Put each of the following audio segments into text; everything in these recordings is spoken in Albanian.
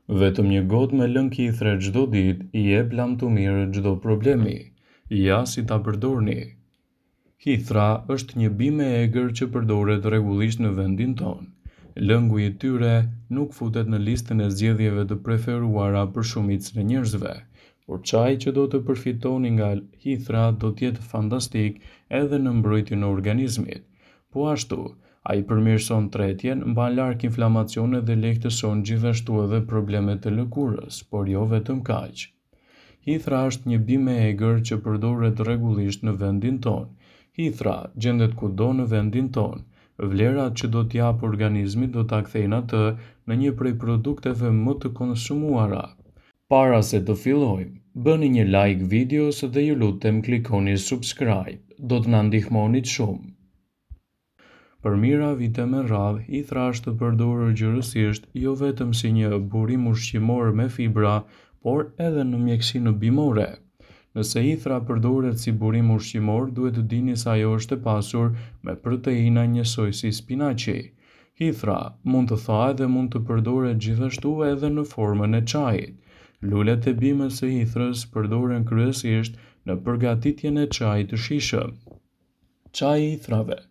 Vetëm një gotë me lëng hithre çdo ditë I jep lam të mirë çdo problemi. Ja si ta përdorni. Hithra është një bimë e egër që përdoret rregullisht në vendin tonë. Lëngu I tyre nuk futet në listën e zgjedhjeve të preferuara për shumicën e njerëzve, por çaji që do të përfitoni nga hithra do të jetë fantastik edhe në mbrojtjen e organizmit. Po ashtu, ai përmirëson tretjen, mban larg inflamacionet dhe lehtëson gjithashtu edhe problemet e lëkurës, por jo vetëm kaq. Hithra është një bimë e egër që përdoret rregullisht në vendin tonë. Hithra gjendet kudo në vendin tonë. Vlerat që do t'jap organizmit do ta kthejnë atë në një prej produkteve më të konsumuara. Para se të fillojmë, bëni një like videos dhe ju lutem klikoni subscribe. Do të na ndihmonit shumë. Për mira vite me radhë, hithra është të përdorur gjërësisht jo vetëm si një burim ushqimor me fibra, por edhe në mjekësinë bimore. Nëse hithra përdoret si burim ushqimor, duhet të dini se ajo është e pasur me proteina njësoj si spinaqi. Hithra mund të thahet dhe mund të përdoret gjithashtu edhe në formën e çajit. Lulet e bimës së hithrës përdoren kryesisht në përgatitjen e çajit të shijshëm. Çaji I hithrave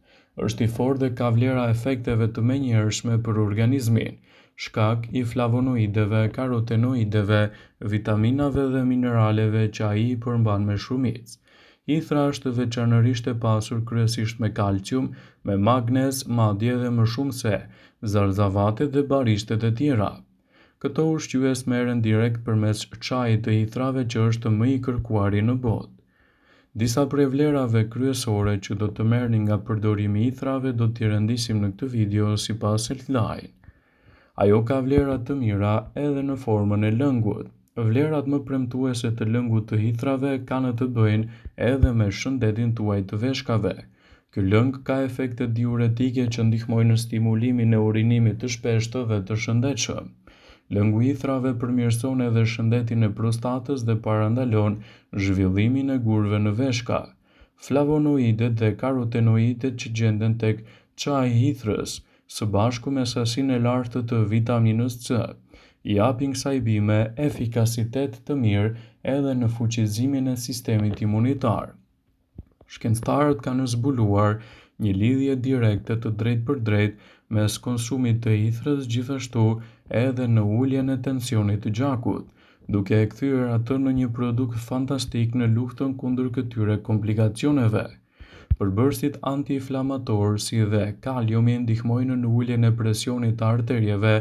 është I fortë dhe ka vlera efekteve të menjëhershme për organizmin, shkak I flavonoideve, karotenoideve, vitaminave dhe mineraleve që ai I përmban me shumicë. Hithra është veçanërisht e pasur kryesisht me kalcium, me magnez, madje edhe më shumë se zarzavatet dhe barishtet e tjera. Këto ushqyes merren direkt përmes çajit të hithrave që është më I kërkuari në botë. Disa prej vlerave kryesore që do të merrni nga përdorimi I hithrave do t'i rendisim në këtë video sipas headline. Ajo ka vlera të mira edhe në formën e lëngut. Vlerat më premtuese të lëngut të hithrave kanë të bëjnë edhe me shëndetin tuaj të veshkave. Ky lëng ka efekte diuretike që ndihmojnë në stimulimin e urinimit të shpeshtë dhe të shëndetshëm. Lëngu I hithrave përmirëson edhe shëndetin e prostatës dhe parandalon zhvillimin e gurëve në veshka. Flavonoidet dhe karotenoidet që gjenden tek çaji I hithrës, së bashku me sasinë e lartë të vitaminës C, I japin kësaj bime efikasitet të mirë edhe në fuqizimin e sistemit imunitar. Shkencëtarët kanë zbuluar një lidhje direkte të drejtpërdrejtë mes konsumit të hithrës gjithashtu edhe në uljen e tensionit të gjakut, duke e kthyer atë në një produkt fantastik në luftën kundër këtyre komplikacioneve. Përbërësit anti-inflamator si dhe kaliumi ndihmojnë në uljen e presionit të arterieve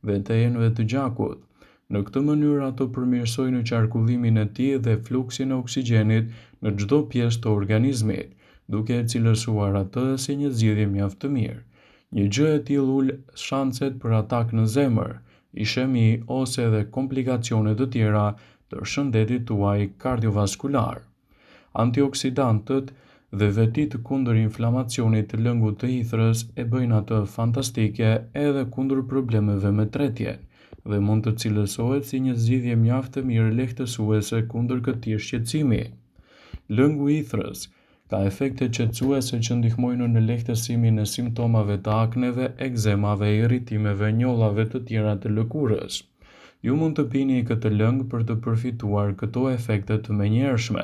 dhe të enëve të gjakut. Në këtë mënyrë ato përmirësojnë qarkullimin e tij dhe fluksin e oksigjenit në çdo pjesë të organizmit, duke e cilësuar atë si një zgjidhje mjaft të mirë. Një gjë e tillë ul shanset për atak në zemër, ishemi ose edhe komplikacione të tjera të shëndetit tuaj kardiovaskular. Antioksidantët dhe vetit kundër inflamacionit të lëngut të hithrës e bëjnë atë fantastike edhe kundër problemeve me tretjen dhe mund të cilësohet si një zgjidhje mjaft e mirë lehtësuese kundër këtij shqetësimi. Lëngu I hithrës ka efekte qetësuese që ndihmojnë në lehtësimin e simptomave të akneve, ekzemave, irritimeve, njollave të tjera të lëkurës. Ju mund të pini këtë lëng për të përfituar këto efekte të menjëhershme,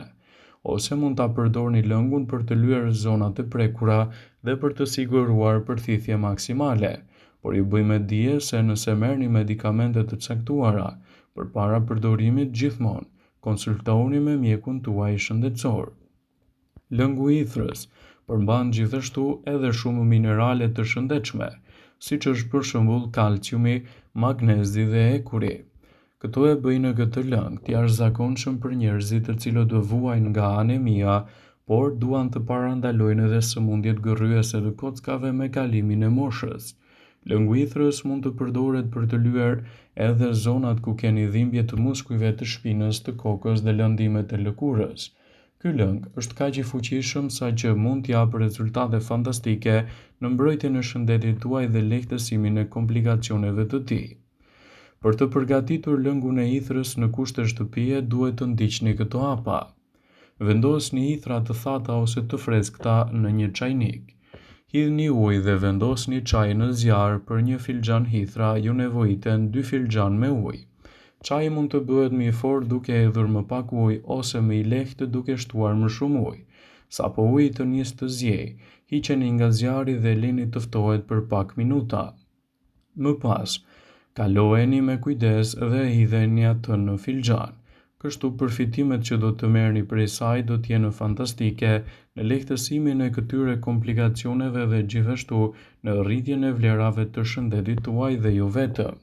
ose mund ta përdorni lëngun për të lyer zonat e prekura dhe për të siguruar përthithje maksimale, por ju bëjmë dije se nëse merrni medikamente të caktuara përpara përdorimit gjithmonë konsultoni me mjekun tuaj shëndetësor. Lëngu I hithrës përmban gjithashtu edhe shumë minerale të shëndetshme, siç është për shembull kalciumi, magnezi dhe ekuri. Këto e bëjnë këtë lëng të jashtëzakonshëm për njerëzit të cilët do vuajnë nga anemia, por duan të parandalojnë edhe sëmundjet gërryese të kockave me kalimin e moshës. Lëngu I hithrës mund të përdoret për të lyer edhe zonat ku keni dhimbje të muskujve të shpinës, të kokës dhe lëndimet e lëkurës. Ky lëng është kaq I fuqishëm sa që mund t'japë rezultate fantastike në mbrojtjen e shëndetit tuaj dhe lehtësimin e komplikacioneve të tij. Për të përgatitur lëngun e hithrës në kushte shtëpie duhet të ndiqni këto hapa. Vendosni hithra të thata ose të freskëta në një çajnik. Hidhni ujë dhe vendosni çaj në zjarr për 1 filxhan hithra, ju nevojiten 2 filxhan me ujë. Çaji mund të bëhet më i fortë duke hedhur më pak ujë ose më i lehtë duke shtuar më shumë ujë. Sapo uji të nisë të ziejë, hiqeni nga zjarri dhe lini të ftohet për pak minuta. Më pas, kalojeni me kujdes dhe hidheni atë në filxhan. Kështu përfitimet që do të merrni prej saj do të jenë fantastike në lehtësimin e këtyre komplikacioneve dhe gjithashtu në rritjen e vlerave të shëndetit tuaj dhe jo vetëm.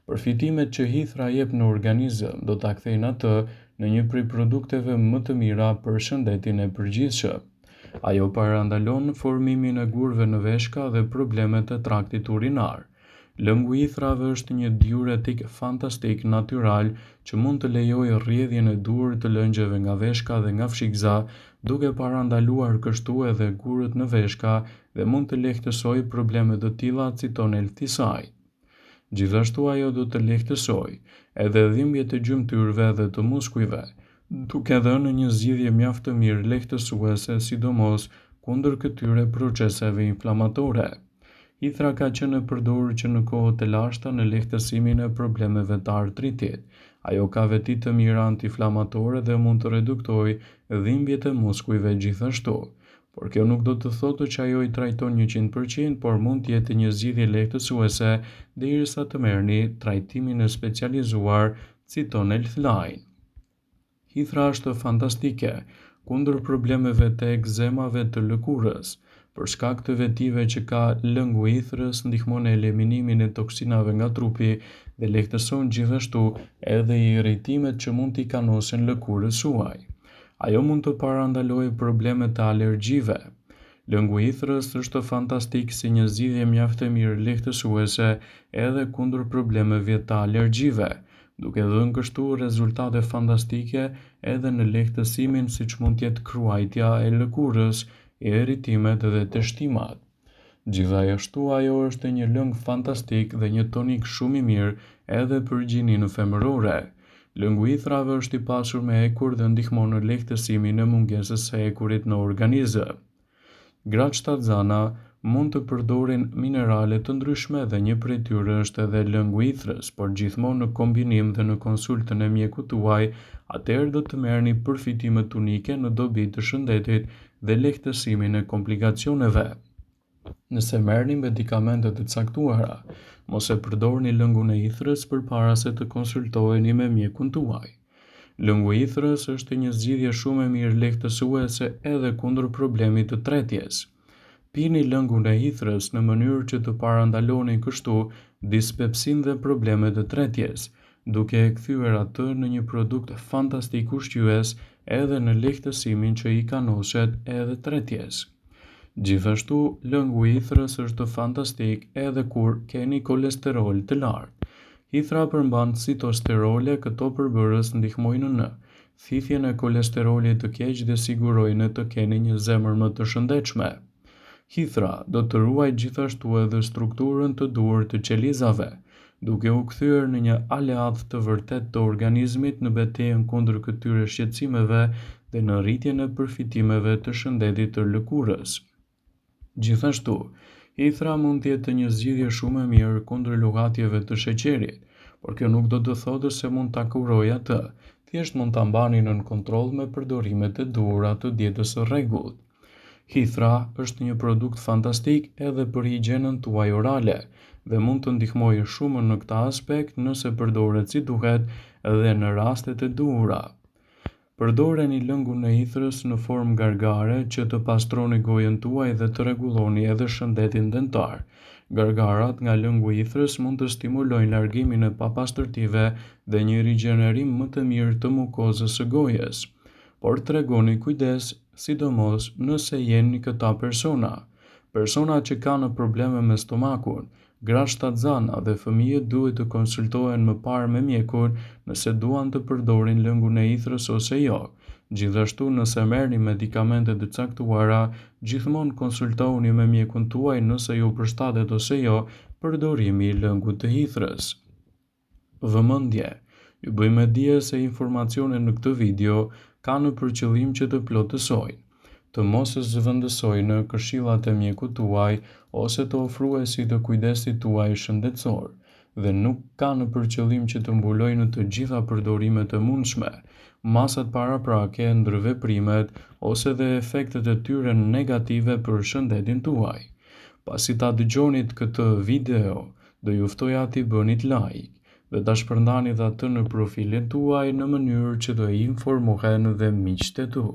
Përfitimet që hithra jep në organizëm do ta kthejnë atë në një prej produkteve më të mira për shëndetin e përgjithshëm. Ajo parandalon formimin e gurëve në veshka dhe problemet e traktit urinar. Lëngu i hithrave është një diuretik fantastik natyral që mund të lejojë rrjedhjen e dur të lëngjeve nga veshka dhe nga fshikza, duke parandaluar kështu edhe gurët në veshka dhe mund të lehtësojë probleme të tilla citonel thisaj. Gjithashtu ajo do të lehtësojë edhe dhimbjet e gjymtyrëve dhe të muskujve, duke dhënë një zgjidhje mjaft të mirë lehtësuese sidomos kundër këtyre proceseve inflamatore. Hithra ka qenë e përdorur që në kohët e lashta në lehtësimin e problemeve të artritit. Ajo ka veti të mira antiinflamatore dhe mund të reduktojë dhimbjet e muskujve gjithashtu. Por kjo nuk do të thotë që ajo i trajton 100%, por mund të jetë një zgjidhje lehtësuese derisa të merrni trajtimin e specializuar, citon Healthline. Hithra është fantastike kundër problemeve të ekzemave të lëkurës. Për shkak të vetive që ka lëngu i hithrës, ndihmon në eliminimin e toksinave nga trupi dhe lehtëson gjithashtu edhe irritimet që mund t'i kanosin lëkurës suaj. Ajo mund të parandalojë probleme të alergjive. Lëngu i hithrës është fantastik si një zgjidhje mjaft e mirë lehtësuese edhe kundër problemeve të alergjive, duke dhënë kështu rezultate fantastike edhe në lehtësimin siç mund të jetë kruajtja e lëkurës, irritimet dhe të shtimat. Gjithashtu ajo është një lëng fantastik dhe një tonik shumë i mirë edhe për gjininë femërore. Lëngu i hithrave është i pasur me ekur dhe ndihmon në lehtësimin e mungesës së ekurit në organizëm. Gratë shtatzana mund të përdorin minerale të ndryshme dhe një prej tyre është edhe lëngu i hithrës, por gjithmonë në kombinim dhe në konsultën e mjekut tuaj, atëherë do të merrni përfitime unike në dobi të shëndetit dhe lehtësimin e komplikacioneve. Nëse merrni medikamente të caktuara, mos e përdorni lëngun e hithrës përpara se të konsultoheni me mjekun tuaj. Lëngu i hithrës është një zgjidhje shumë e mirë lehtësuese edhe kundër problemit të tretjes. Pini lëngun e hithrës në mënyrë që të parandaloni kështu dispepsin dhe problemet të tretjes, duke e kthyer atë në një produkt fantastik ushqyes edhe në lehtësimin që i kanoset edhe tretjes. Gjithashtu, lëngu i hithrës është fantastik edhe kur keni kolesterol të lartë. Hithra përmban citosterole, këto përbërës ndihmojnë në thithjen e kolesterolit të keq dhe sigurojnë të keni një zemër më të shëndetshme. Hithra do të ruajë gjithashtu edhe strukturën të duhur të qelizave, duke u kthyer në një aleat të vërtet të organizmit në betejën kundër këtyre shqetësimeve dhe në rritjen e përfitimeve të shëndetit të lëkurës. Gjithashtu, hithra mund të jetë një zgjidhje shumë e mirë kundër llogatjeve të sheqerit, por kjo nuk do të thotë se mund ta kurojë atë, thjesht mund ta mbani nën kontroll me përdorimet e duhura të dietës së rregullt. Hithra është një produkt fantastik edhe për higjienën tuaj orale dhe mund të ndihmojë shumë në këtë aspekt nëse përdoret si duhet dhe në rastet e duhura. Përdoreni lëngun e hithrës në formë gargare që të pastroni gojën tuaj dhe të rregulloni edhe shëndetin dentar. Gargarat nga lëngu i hithrës mund të stimulojnë largimin e papastërtive dhe një rigjenerim më të mirë të mukozës së gojës. Por tregoni kujdes, sidomos nëse jeni këta persona. Persona që kanë probleme me stomakun, gratë shtatzana dhe fëmijët duhet të konsultohen më parë me mjekun nëse duan të përdorin lëngun e hithrës ose jo. Gjithashtu, nëse merrni medikamente të caktuara, gjithmonë konsultohuni me mjekun tuaj nëse ju përshtatet ose jo përdorimi i lëngut të hithrës. Vëmendje: ju bëjmë dije se informacionet në këtë video kanë për qëllim që të plotësojnë, të mos zëvendësojnë këshillat e mjekut tuaj ose të ofruesit të kujdesit tuaj shëndetësor. dhe nuk kanë për qëllim që të mbulojnë të gjitha përdorimet e mundshme, masat paraprake, ndërveprimet ose dhe efektet e tyre negative për shëndetin tuaj. Pasi ta dëgjonit këtë video, do ju ftoja t'i bënit like dhe ta shpërndanit atë në profilin tuaj në mënyrë që të informohen dhe miqtë e tu.